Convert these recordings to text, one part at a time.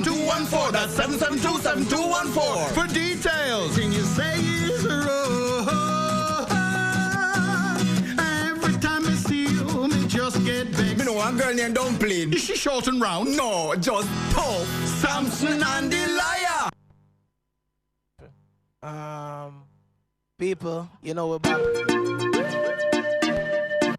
77214. That's 772-7214. For details. Can you say it's Rowe? Every time I see you, me just get vexed. Me know one girl named Dumpling. Is she shouting round? No, just tough. Samson and the liar. People, you know we're back.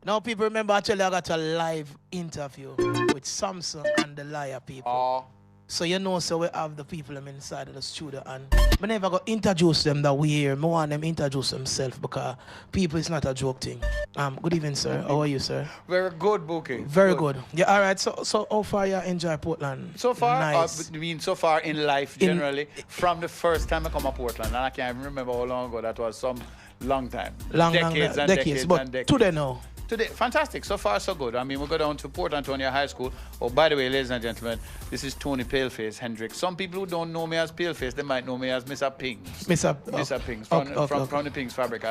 Now people remember actually I got a live interview with Samson and the liar people. So you know, so we have the people inside of the studio, and I never got introduce them that we here. I want them introduce themselves because people is not a joke thing. Good evening, sir. How are you, sir? Very good booking. Very good. Yeah, all right. So how far you enjoy Portland? So far, nice. I mean, so far in life generally, from the first time I come to Portland, and I can't even remember how long ago that was. Some long time, decades and decades but and decades. Today now. Today, fantastic. So far, so good. I mean, we go down to Port Antonio High School. Oh, by the way, ladies and gentlemen, this is Tony Paleface Hendricks. Some people who don't know me as Paleface, they might know me as Mr. Pings. Mr. Pings from the Pings Fabric.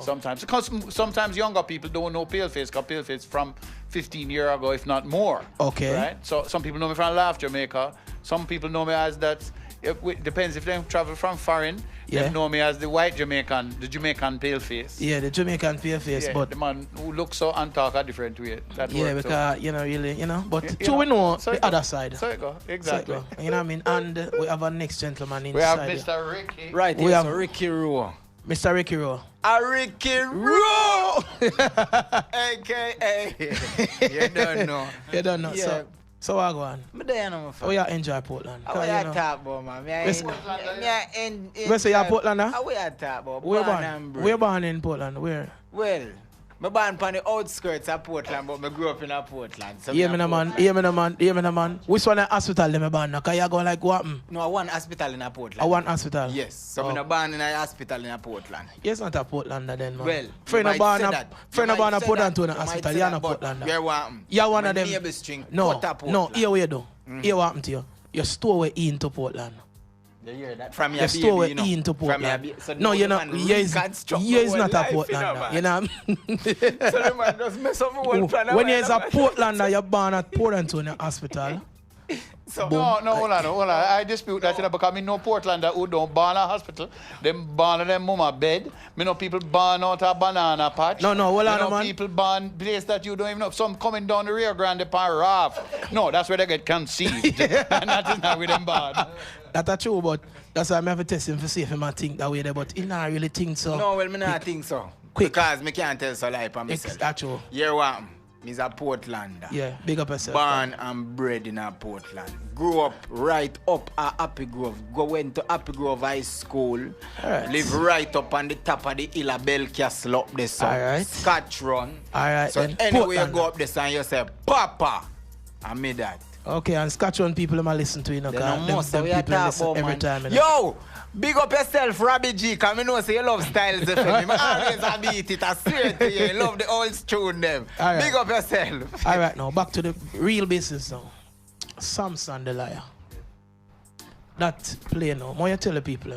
Sometimes, because sometimes younger people don't know Paleface, because Paleface from 15 years ago, if not more. Okay. Right. So some people know me from Laugh Jamaica. Some people know me as that. It depends if they travel from foreign. Yeah. They know me as the white Jamaican, the Jamaican paleface. Yeah, the Jamaican paleface, yeah, but the man who looks so and talk a different way. That yeah, works, because so. you know, really, you know. But you two we know so the other side. So it go, exactly. So it go. You know what I mean? And we have our next gentleman inside. We have Mr. Ricky. Right, we have Ricky Rowe. Mr. Ricky Rowe. Ricky Rowe! A.K.A. You don't know. You don't know. Yeah. So what go on? I don't know. How you enjoy Portland? How you talk about, man? Where say you Portland, huh? How you talk about? Where born in Portland? Where? Well, I born on the outskirts of Portland, but I grew up in Portland. So yeah, man. Which one hospital them born? Because you go like what? No, I one hospital in Portland. I one hospital? Yes. So I born in a hospital in Portland. Yes, not a Portlander then, man. Well, friend of born a Port Antonio hospital. You're not Portlander. You're one of them. No, here we do. Here what happened to you? Your store were into Portland. You hear that? From your store were baby, into Portland. So no, you know, is not a Portlander. You know? So the man just mess up my whole plan. When you're a Portlander, you're born at Port Antonio Hospital. So, no, hold on. I dispute that, you know, because I know Portlander who don't born a hospital. Them born in them mama bed. Me know people born out a banana patch. No, hold on, man. People born place that you don't even know. Some coming down the Rio Grande upon raft. No, that's where they get conceived. And that is not where them born. That's true, but that's why I have to test him to see if he might think that way there, but he not really think so. No, well, me not think so. Quick. Because me can't tell so lie for myself. That's true. Hear what? Me's a Portlander. Yeah, big up yourself. Born and bred in a Portland. Grew up right up at Happy Grove. Went to Happy Grove High School. Right. Live right up on the top of the hill of Bell Castle up there. So right. Scotch Run. Alright. So anyway you go up there and you say, Papa, I made that. Okay, and Scotch Run people might listen to you, know, because them people listen every time. You know? Yo! Big up yourself, Robbie G, because I know say you love styles. I always a beat it, I swear to you. You love the old tune them. Right. Big up yourself. All right, now, back to the real business now. Samson the liar. That play now. More you tell the people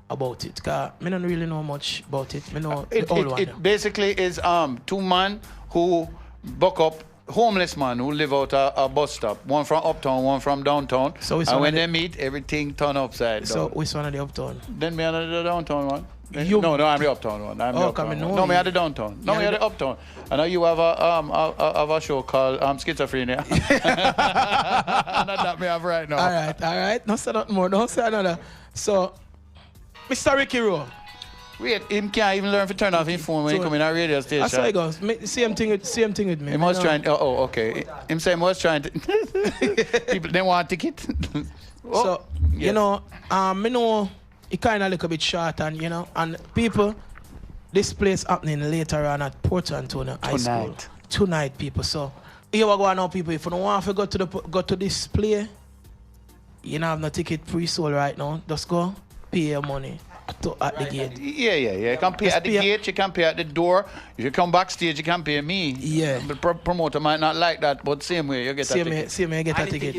about it, because I don't really know much about it. I know it basically is two men who buck up homeless man who live out a bus stop. One from uptown, one from downtown. So and when they meet, everything turn upside down. So which one of the uptown? Then me are the downtown one. No, I'm the uptown one. I'm the uptown one. No, me are the downtown. No, me are the uptown. I know you have a show called Schizophrenia. And that me have right now. All right. No say nothing more. Don't say another. So, Mr. Ricky Rowe. Wait, him can't even learn to turn off his phone when he come in a radio station. That's how it goes. Same thing with me. He was trying. Oh, okay. Him say he was trying to. People they want a ticket. So yes. You know, me know it kind of look a bit short, and you know, and people, this place happening later on at Port Antonio High School tonight, people. So here we go on now, people. If you don't want to go to this play, you don't have no ticket pre-sold right now. Just go pay your money. At the gate. Yeah. You can pay at the gate, you can pay at the door. If you come backstage, you can pay me. Yeah. The promoter might not like that, but same way you get a ticket. Same way you get a ticket.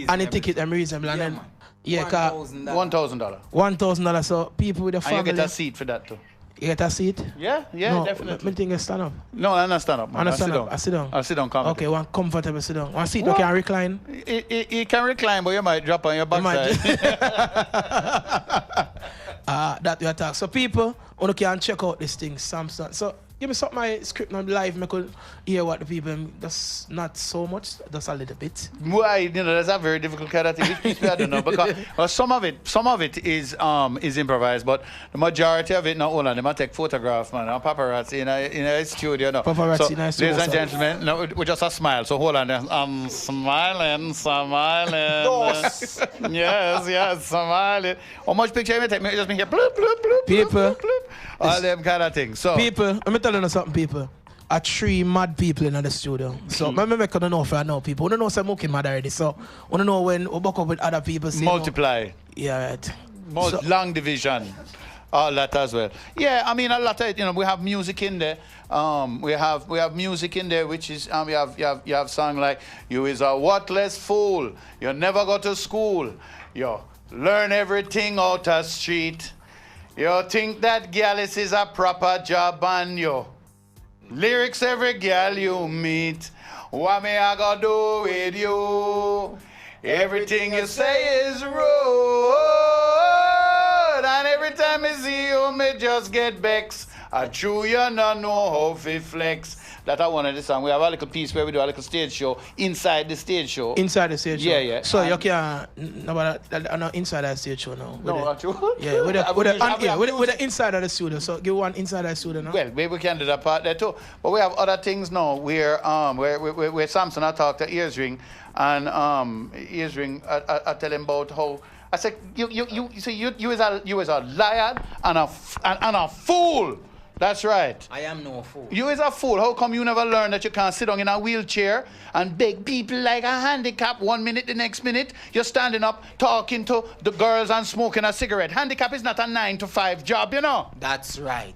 And the ticket them reasonable. And then, $1,000. $1,000. So people with the family. And you get a seat for that too. You get a seat? Yeah, No, definitely. I think you stand up. No, I'm not stand up, man. I sit down. I sit down. I'll sit down comfortable. Okay, one comfortable sit down. One seat you can recline. You can recline, but you might drop on your backside. That we attack. So people, you can check out this thing, Samson. So give me something my script on live, I could hear what the people. That's not so much, just a little bit. Why, you know, that's a very difficult kind of thing. Which I don't know, because some of it is improvised, but the majority of it, not all of them, I take photographs, man, and paparazzi in a studio. No. Paparazzi so, in a studio. Ladies and gentlemen, no, we just a smile. So hold on, I'm smiling. yes, smiling. How much picture you take? Me just me here, bloop, bloop, bloop, people, bloop, bloop, all them kind of things. So people, let me tell you something, people. Are 3 mad people in the studio. So I make you know for I know people. We don't know some smoking mad already. So we don't know when we buck up with other people. Multiply. Yeah, right. Long division. All that as well. Yeah, I mean a lot of it, you know, we have music in there. We have music in there, which is you have song like "You is a worthless fool. You never go to school. You learn everything out the street. You think that gal is a proper job and you lyrics every gal you meet. What me I gonna do with you? Everything you say is rude. And every time I see you, me just get vexed. I true you not know how to flex. That I wanted this song. We have a little piece where we do a little stage show inside the stage show. Inside the stage show? Yeah. So you can't, no, inside the stage show now. No, not you? Yeah, with the inside of the studio. So give one inside the studio now. Well, maybe we can do that part there too. But we have other things now where Samson, I talked to Earsring, and Earsring, I tell him about how, I said, you is a liar and a fool. That's right. I am no fool. You is a fool. How come you never learn that you can't sit down in a wheelchair and beg people like a handicap 1 minute, the next minute you're standing up talking to the girls and smoking a cigarette. Handicap is not a 9 to 5 job, you know. That's right.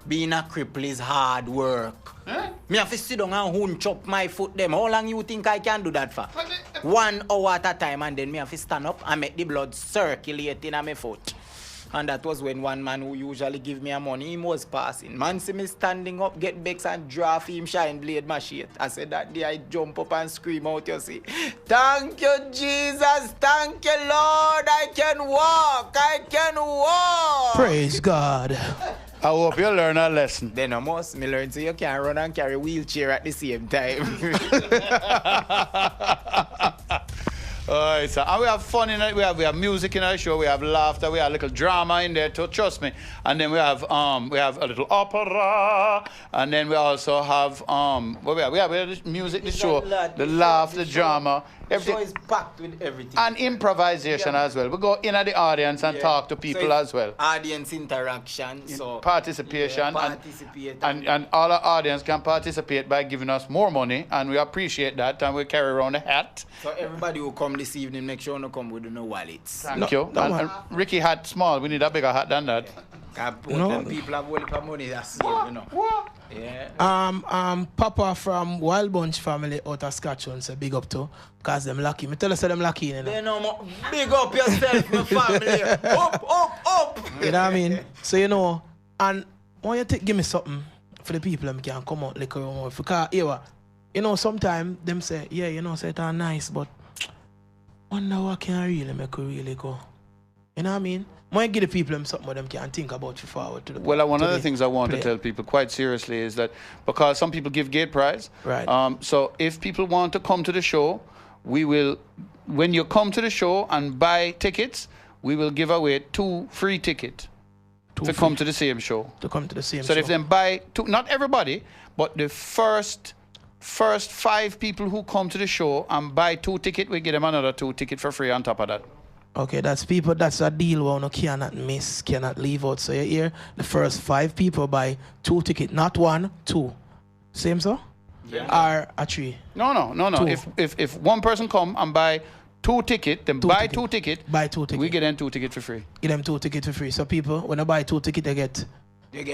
Being a cripple is hard work. Huh? Me have to sit down and hunch up my foot them. How long you think I can do that for? 1 hour at a time, and then me have to stand up and make the blood circulate in my foot. And that was when one man who usually give me a money, he was passing. Man see me standing up, get Bex and draft him shine blade my shit. I said that day I jump up and scream out, you see. Thank you, Jesus. Thank you, Lord. I can walk. Praise God. I hope you learn a lesson. Then I must me learn so you can run and carry a wheelchair at the same time. Alright, so and we have fun in it, we have music in our show, we have laughter, we have a little drama in there too, trust me. And then we have a little opera, and then we also have what we have the music, the show, the laugh, the drama. Everything. The show is packed with everything. And improvisation as well. We go in at the audience and talk to people as well. Audience interaction, so participation. And all our audience can participate by giving us more money, and we appreciate that, and we carry around a hat. So everybody who come this evening, make sure you come with no wallets. Thank you. And Ricky hat small, we need a bigger hat than that. People have wallet of money, that's you know. Yeah. Papa from Wild Bunch family out of Saskatchewan say big up to, because them lucky. Me tell you say them lucky, you know. They know, big up yourself, my family. Up. You know what I mean? So you know, and why you give me something for the people that can come out like more. Because you know, sometimes them say, yeah, you know, say it's nice, but wonder what can really make you really go. You know what I mean? Might give the people them something them can think about you forward to the. Well, one of the things I want to tell people quite seriously is that because some people give gate price, right? So if people want to come to the show, we will. When you come to the show and buy tickets, we will give away 2 free tickets to come to the same show. To come to the same show. So if they buy 2, not everybody, but the first 5 people who come to the show and buy 2 tickets, we give them another 2 tickets for free on top of that. Okay, that's a deal where you cannot miss, cannot leave out. So you hear the first 5 people buy 2 tickets, not 1, 2. Same so? Yeah. Or a 3? No. 2. If one person come and buy 2 tickets, then buy 2 tickets. Buy 2 tickets. We get them 2 tickets for free. Give them 2 tickets for free. So people, when they buy 2 tickets, they get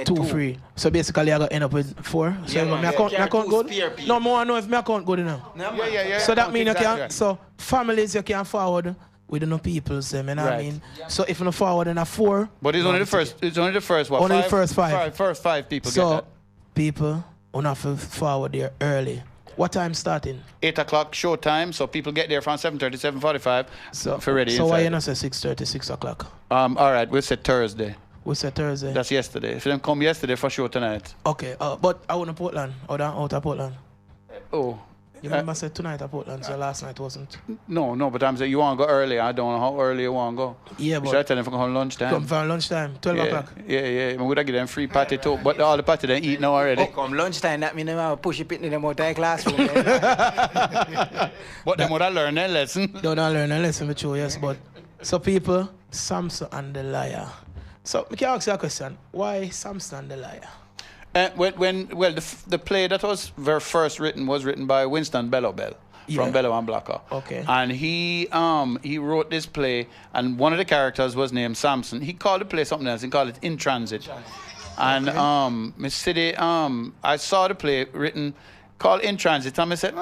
2 free. So basically, I got end up with 4. So my account good? No more. I know if my account good enough. Yeah. So that means you can. So families, you can forward we don't know people's them, you know what I Right. mean? So if you forward in a 4, But it's only the first. It's only the first. What? Only the five? first 5. First 5 people so get that. people will have to forward there early. What time starting? 8 o'clock show time, so people get there from 7:30, 7:45 for ready. So inside. why you not say 6:30, 6 o'clock? All right, we'll say Thursday. We say Thursday. That's yesterday. If them come yesterday for show tonight. Okay, but I want to Portland. Out of Portland. Oh. You remember I said tonight at Portland, so last night wasn't. No, but I'm saying you want to go early. I don't know how early you want to go. Yeah, Should I but tell them for come lunchtime? come for lunchtime, 12 o'clock. Yeah. We would have give them free patty too, but all the patty they eat now already. Oh, come lunchtime, that means I push it in them out of the classroom. But them would have learned their lesson. Don't learn a lesson with you, yes, but so people, Samson and the liar. So I can ask you a question. Why Samson and the liar? The play that was first written was written by Winston Bellowbell from Bellow and Blacker. Okay. And he wrote this play, and one of the characters was named Samson. He called the play something else. He called it In Transit. And Miss City, I saw the play written called In Transit, and I said,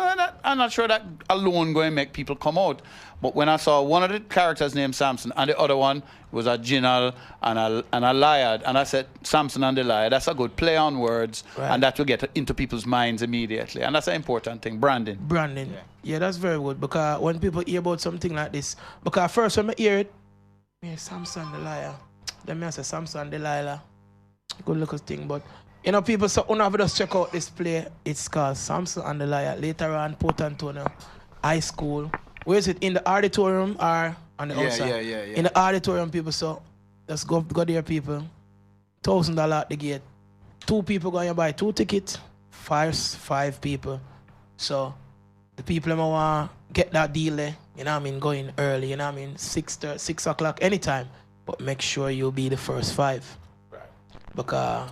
I'm not sure that alone going to make people come out. But when I saw one of the characters named Samson and the other one was a Ginal and a liar, and I said, Samson and the liar, that's a good play on words, and that will get into people's minds immediately. And that's an important thing, branding. Branding. Yeah, that's very good, because when people hear about something like this, because first when I hear it, Samson the liar, then I say Samson the liar. Good little thing, but you know, people so have just check out this play. It's called Samson and the Liar. Later on, Port Antonio High School. Where is it? In the auditorium or on the outside? Yeah. In the auditorium, people. So let's go there, people. $1,000 at the gate. 2 people going to buy 2 tickets. 5 people. So the people who want to get that deal there, you know what I mean, going early, you know what I mean, 6 o'clock, anytime. But make sure you'll be the first 5. Right. Because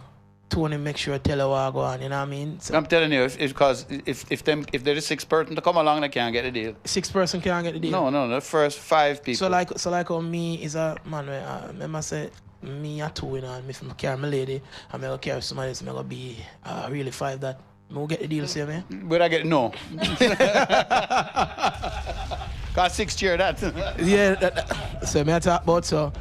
Tony make sure tell her what go on, you know what I mean? So I'm telling you, because if there is 6 person to come along, they can't get the deal. 6 person can't get the deal. No, the first 5 people. So like how me is a man where remember say me a 2, you know, and me from carry my lady, and me go carry somebody else, me go be really 5 that. Me will get the deal, see me? But I get no. Got 6 cheer that. Yeah, so me I talk about so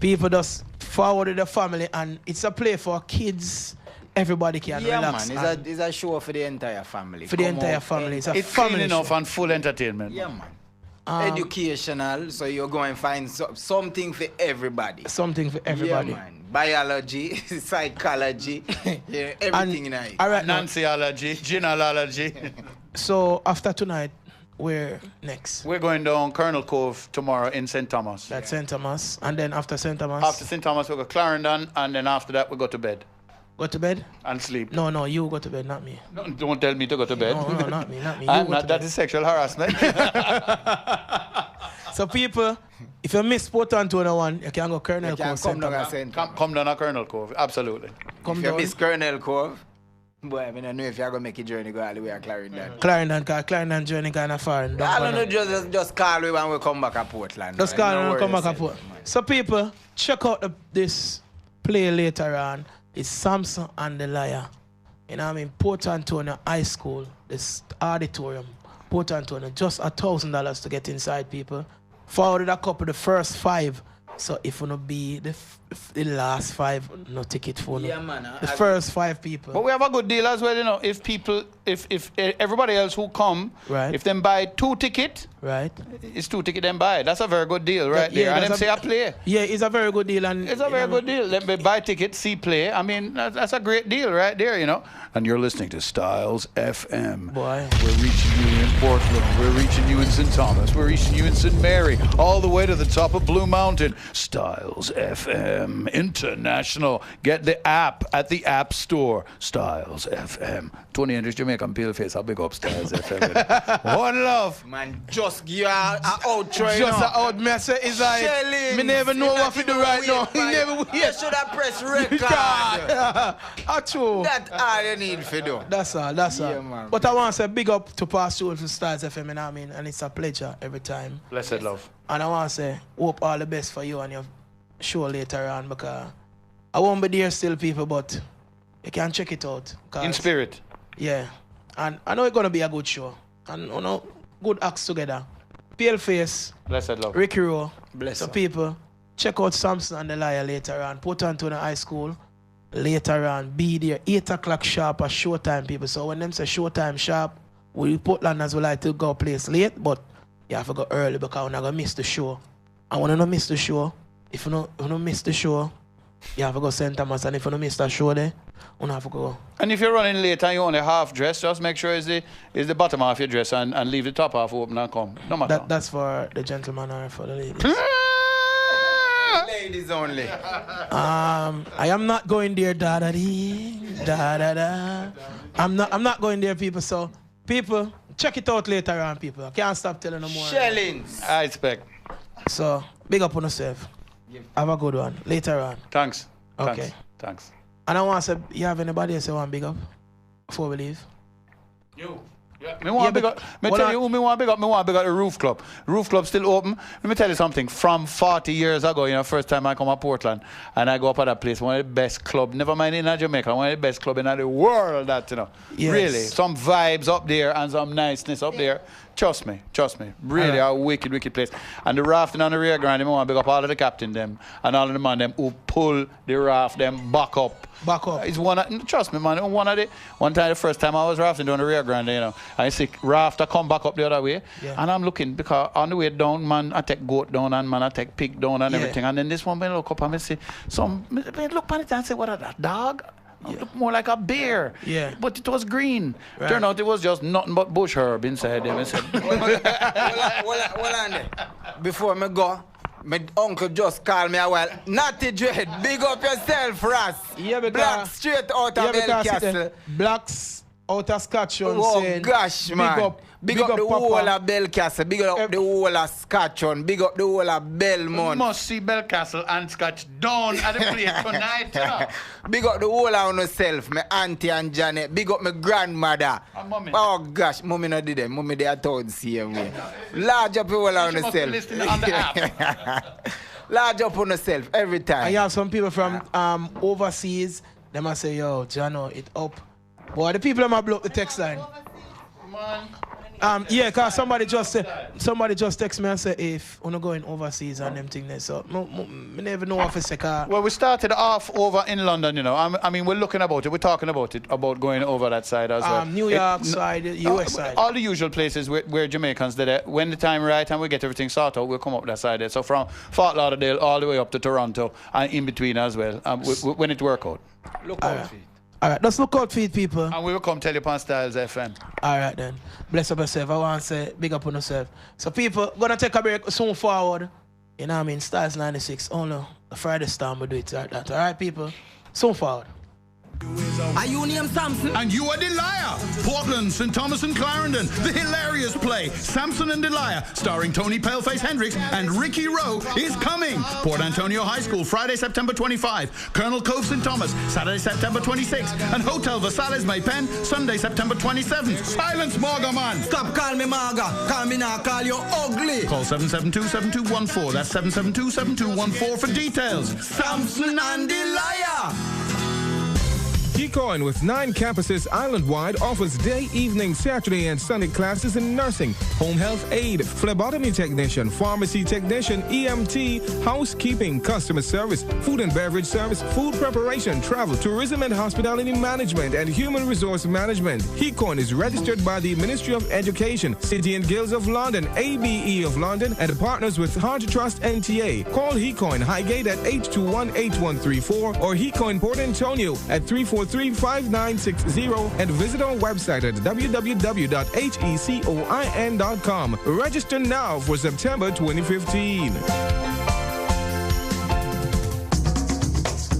people just forward the family, and it's a play for kids. Everybody can relax. Yeah, man, it's a show for the entire family. For the entire family. It's clean family enough show. and full entertainment. Yeah, man. Educational, so you're going to find something for everybody. Something for everybody. Yeah, man. Biology, psychology, everything in it. All right, Nancyology, genealogy. So after tonight, where next? We're going down Colonel Cove tomorrow in St. Thomas. That's St. Thomas. And then after St. Thomas? After St. Thomas, we go Clarendon, and then after that, we go to bed. Go to bed? And sleep. No, you go to bed, not me. No, don't tell me to go to bed. No, not me. That is sexual harassment. So people, if you miss Port Antonio 1, you can go Colonel Cove. Come down Come down to Colonel Cove, absolutely. If you miss Colonel Cove, boy, I don't know if you're going to make a journey go all the way to Clarendon. Clarendon journey kind of far. I don't know, just call me when we come back to Portland. Just call me when we come back to Portland. So people, check out this play later on. It's Samson and the Liar. You know what I mean? Port Antonio High School, this auditorium. Port Antonio, just $1,000 to get inside, people. Forwarded a couple, the first 5. So if you not be the last 5, no ticket for no. Yeah, man. The first 5 people. But we have a good deal as well, you know. If people, if everybody else who come, right, if them buy 2 tickets, right, it's 2 tickets them buy. That's a very good deal, right there. And them say a play. Yeah, it's a very good deal, and it's a very good deal. Them buy tickets, see play. I mean, that's a great deal right there, you know. And you're listening to Styles FM. Boy, we're reaching you in Portland. We're reaching you in St. Thomas. We're reaching you in St. Mary, all the way to the top of Blue Mountain. Styles FM International. Get the app at the App Store. Styles FM. 20 Hendricks Jamaican Pale Face. I'll big up Styles FM. One love. Man, just give an outro. Just an out message. Is like, me never know what to do right now. You should have pressed record. That's all you need to do. That's all. Yeah, man. But I want to say big up to Pastor to Styles FM, you know what I mean? And it's a pleasure every time. Blessed love. And I want to say, hope all the best for you and your show later on, because I won't be there still, people, but you can check it out. In spirit. Yeah. And I know it's going to be a good show. And, you know, good acts together. Paleface, Blessed love. Ricky Rowe. Bless So her. people, check out Samson and the Liar later on. Port Antonio High School later on. Be there 8 o'clock sharp at showtime, people. So when them say showtime sharp, we Portlanders will like to go place late, but you have to go early because we're not going to miss the show. And when you don't miss the show, if you don't miss the show, you have to go St. Thomas, and if you don't miss that show there, you have to go. And if you're running late and you're only half dressed, just make sure it's the bottom half of your dress and leave the top half open and come. No matter. That's for the gentleman or for the ladies. Ladies only. I am not going there, da da dee, da da da. I'm not going there, people. So people, check it out later on, people. I can't stop telling no more. Shellings. I expect. So big up on yourself. Have a good one. Later on. Thanks. Okay. Thanks. And I want to say, you have anybody else you want big up before we leave? You. Yeah. Me want big up. Me tell you who me want big up. Me want big up the Roof Club. Roof Club still open. Let me tell you something. From 40 years ago, first time I come to Portland, and I go up at that place, one of the best club, never mind in Jamaica, one of the best club in the world. That Yes. Really, some vibes up there and some niceness up there. Trust me. Really, a wicked place. And the rafting on the rear ground, I want to big up all of the captain them and all of the man them who pull the raft them back up. It's trust me, man. One time, the first time I was rafting down the rear ground, I see raft come back up the other way, and I'm looking because on the way down, man, I take goat down and man, I take pig down and everything. And then this one, man, look up and I see look on it and say, what is that dog? It looked more like a bear. Yeah. But it was green. Right. Turned out it was just nothing but bush herb inside them. Hold on there. Before me go, my uncle just called me a while. Natty Dread, big up yourself, Ras. Yeah, because, Black straight out of Belcastle. Blacks out of Scotland. Oh gosh, man. Big up the Papa. whole of Belcastle. Big up the whole of Scotland. Big up the whole of Belmont. You must see Belcastle and Scotch down at the place tonight. Big up the whole of yourself, my auntie and Janet. Big up my grandmother. And mommy. Oh gosh, mommy not did them. Mommy they are told same way. Large up the whole of yourself. On the app. Large up on yourself every time. I have some people from overseas. They must say, yo, Jano, it up. Boy, the people that blow up the text line. Man. Yeah, cause somebody just text me and say if we're going overseas and them things there. So me never know if it's like Well, we started off over in London, I mean, we're looking about it. We're talking about it, about going over that side as well. New York side, US side. All the usual places where Jamaicans did it. When the time right and we get everything sorted out, we'll come up that side there. So from Fort Lauderdale all the way up to Toronto and in between as well, when it work out. Look out for it. All right, let's look out for it, people. And we will come tell you upon Styles FM. All right, then. Bless up yourself. I want to say big up on yourself. So, people, going to take a break soon forward. You know what I mean? Styles 96. Only the Friday Star will do it like that. All right, people? Soon forward. Are you named Samson? And you are the liar. Portland, St. Thomas and Clarendon. The hilarious play, Samson and the Liar, starring Tony Paleface Hendricks and Ricky Rowe, is coming. Port Antonio High School, Friday, September 25. Colonel Cove, St. Thomas, Saturday, September 26. And Hotel Versailles, May Pen, Sunday, September 27th. Silence, Marga, man. Stop calling me Marga. Call me now. Call you ugly. Call 772-7214. That's 772-7214 for details. Samson and the Liar. Keycoin with 9 campuses island-wide offers day, evening, Saturday and Sunday classes in nursing, home health aide, phlebotomy technician, pharmacy technician, EMT, housekeeping, customer service, food and beverage service, food preparation, travel, tourism and hospitality management, and human resource management. Keycoin is registered by the Ministry of Education, City and Guilds of London, ABE of London, and partners with Heart Trust NTA. Call Keycoin Highgate at 821-8134 or Keycoin Port Antonio at 343-5960 and visit our website at www.hecoin.com. Register now for September 2015.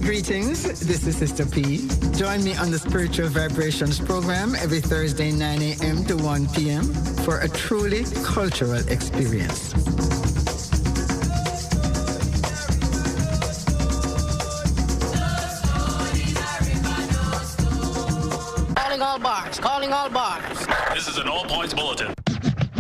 Greetings, this is Sister P. Join me on the Spiritual Vibrations program every Thursday 9 a.m. to 1 p.m. for a truly cultural experience. Calling all bars. This is an all points bulletin.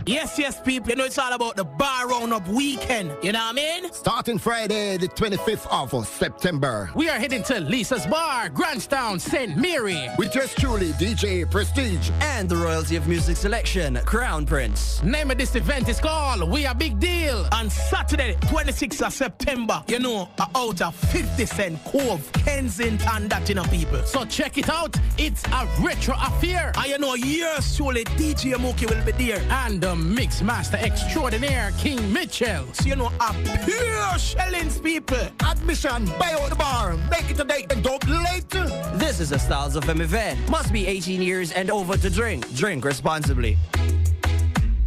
Yes, people. You know it's all about the bar roundup weekend. You know what I mean? Starting Friday, the 25th of September. We are heading to Lisa's Bar, Grantstown, St. Mary. With yours truly, DJ Prestige. And the royalty of music selection, Crown Prince. Name of this event is called We Are Big Deal. On Saturday, 26th of September, you know, out of 50 Cent Cove, Kensington, that you know, people. So check it out. It's a retro affair. And you know, yours truly, DJ Mookie will be there. And the mix master extraordinaire, King Mitchell. So you know, a pure shellings, people. Admission, buy out the bar. Make it today and don't be late. This is a Styles FM event. Must be 18 years and over to drink. Drink responsibly.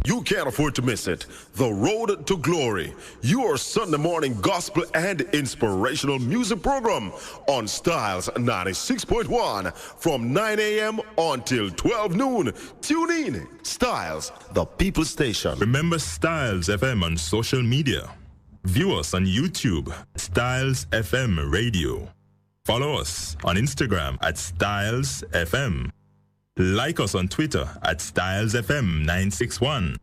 You can't afford to miss it. The Road to Glory, your Sunday morning gospel and inspirational music program on Styles 96.1 from 9 a.m. until 12 noon. Tune in. Styles, the people station. Remember Styles FM on social media. View us on YouTube, Styles FM Radio. Follow us on Instagram at Styles FM. Like us on Twitter at StylesFM961.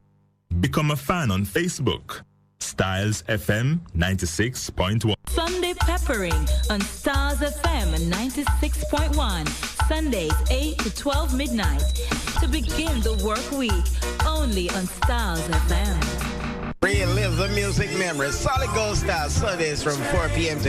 Become a fan on Facebook. Styles FM 96.1. Sunday Peppering on Stars FM 96.1. Sundays 8 to 12 midnight. To begin the work week. Only on Stars FM. Relive the music memories. Solid Gold Stars Sundays from 4 p.m. to